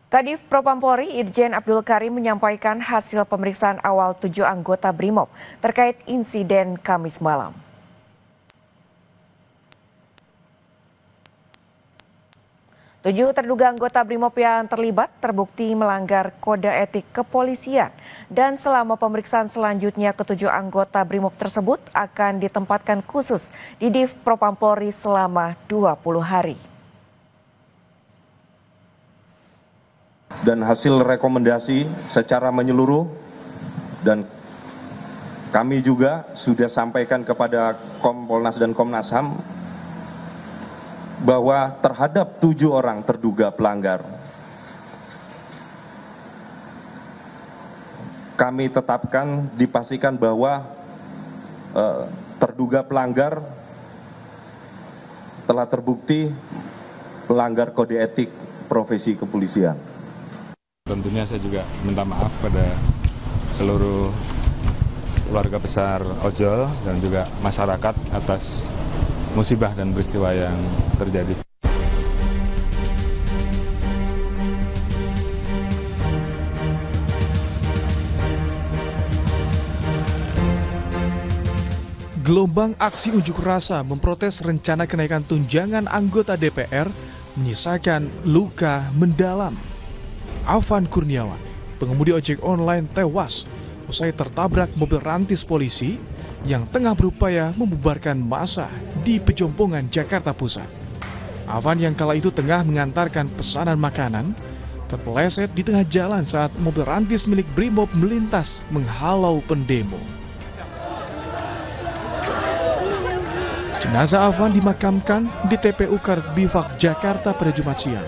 Kadif Propampori Irjen Abdul Karim menyampaikan hasil pemeriksaan awal 7 anggota BRIMOB terkait insiden Kamis malam. Tujuh terduga anggota BRIMOB yang terlibat terbukti melanggar kode etik kepolisian dan selama pemeriksaan selanjutnya ketujuh anggota BRIMOB tersebut akan ditempatkan khusus di Div Propampori selama 20 hari. Dan hasil rekomendasi secara menyeluruh dan kami juga sudah sampaikan kepada Kompolnas dan Komnas HAM bahwa terhadap 7 orang terduga pelanggar kami tetapkan dipastikan bahwa terduga pelanggar telah terbukti melanggar kode etik profesi kepolisian. Tentunya saya juga minta maaf pada seluruh keluarga besar ojol dan juga masyarakat atas musibah dan peristiwa yang terjadi. Gelombang aksi unjuk rasa memprotes rencana kenaikan tunjangan anggota DPR menyisakan luka mendalam. Afan Kurniawan, pengemudi ojek online tewas usai tertabrak mobil rantis polisi yang tengah berupaya membubarkan massa di Pejompongan, Jakarta Pusat. Afan yang kala itu tengah mengantarkan pesanan makanan terpeleset di tengah jalan saat mobil rantis milik BRIMOB melintas menghalau pendemo. Jenazah Afan dimakamkan di TPU Karbivak, Jakarta pada Jumat siang.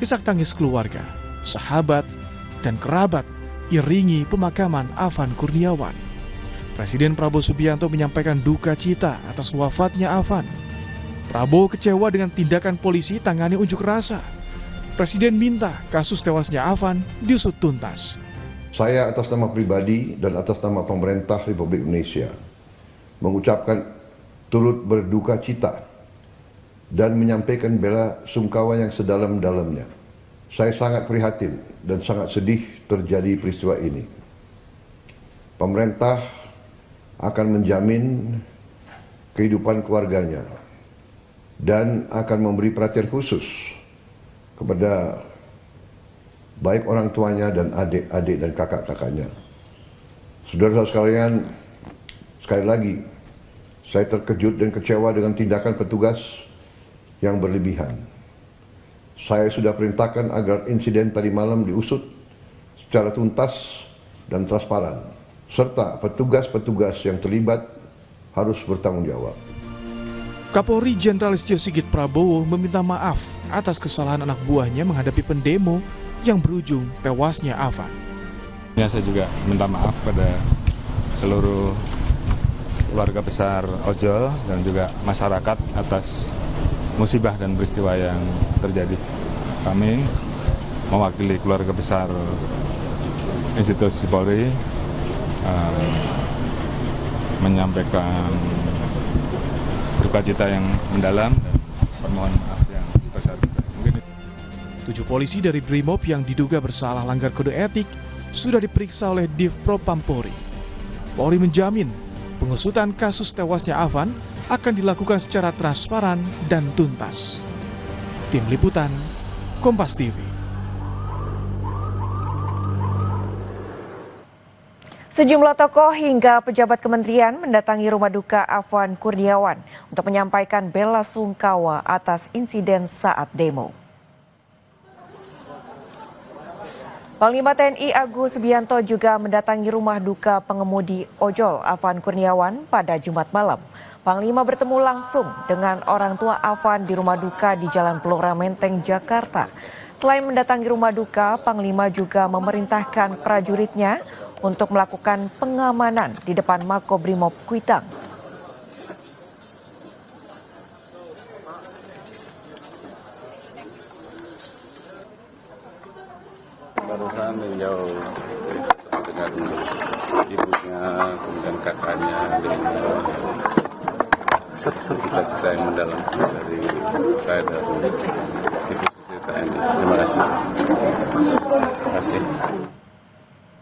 Isak tangis keluarga, sahabat, dan kerabat iringi pemakaman Afan Kurniawan. Presiden Prabowo Subianto menyampaikan duka cita atas wafatnya Afan. Prabowo kecewa dengan tindakan polisi tangani unjuk rasa. Presiden minta kasus tewasnya Afan diusut tuntas. Saya atas nama pribadi dan atas nama pemerintah Republik Indonesia mengucapkan turut berduka cita dan menyampaikan bela sungkawa yang sedalam-dalamnya. Saya sangat prihatin dan sangat sedih terjadi peristiwa ini. Pemerintah akan menjamin kehidupan keluarganya dan akan memberi perhatian khusus kepada baik orang tuanya dan adik-adik dan kakak-kakaknya. Saudara-saudara sekalian, sekali lagi, saya terkejut dan kecewa dengan tindakan petugas yang berlebihan. Saya sudah perintahkan agar insiden tadi malam diusut secara tuntas dan transparan, serta petugas-petugas yang terlibat harus bertanggung jawab. Kapolri Jenderal Listio Sigit Prabowo meminta maaf atas kesalahan anak buahnya menghadapi pendemo yang berujung tewasnya Afan. Saya juga minta maaf pada seluruh keluarga besar ojol dan juga masyarakat atas musibah dan peristiwa yang terjadi. Kami mewakili keluarga besar institusi Polri menyampaikan duka cita yang mendalam dan permohonan maaf yang sebesar-besarnya. 7 polisi dari BRIMOB yang diduga bersalah langgar kode etik sudah diperiksa oleh Div Propampori. Polri menjamin pengusutan kasus tewasnya Afan akan dilakukan secara transparan dan tuntas. Tim Liputan, Kompas TV. Sejumlah tokoh hingga pejabat kementerian mendatangi rumah duka Afan Kurniawan untuk menyampaikan bela sungkawa atas insiden saat demo. Panglima TNI Agus Subianto juga mendatangi rumah duka pengemudi ojol Afan Kurniawan pada Jumat malam. Panglima bertemu langsung dengan orang tua Afan di rumah duka di Jalan Pelora Menteng, Jakarta. Selain mendatangi rumah duka, Panglima juga memerintahkan prajuritnya untuk melakukan pengamanan di depan Makobrimob Kuitang. Barusan beliau dengan ibunya, kemudian kakaknya, dengan cita-cita yang mendalam dari saya dan institusi TNI. Terima kasih.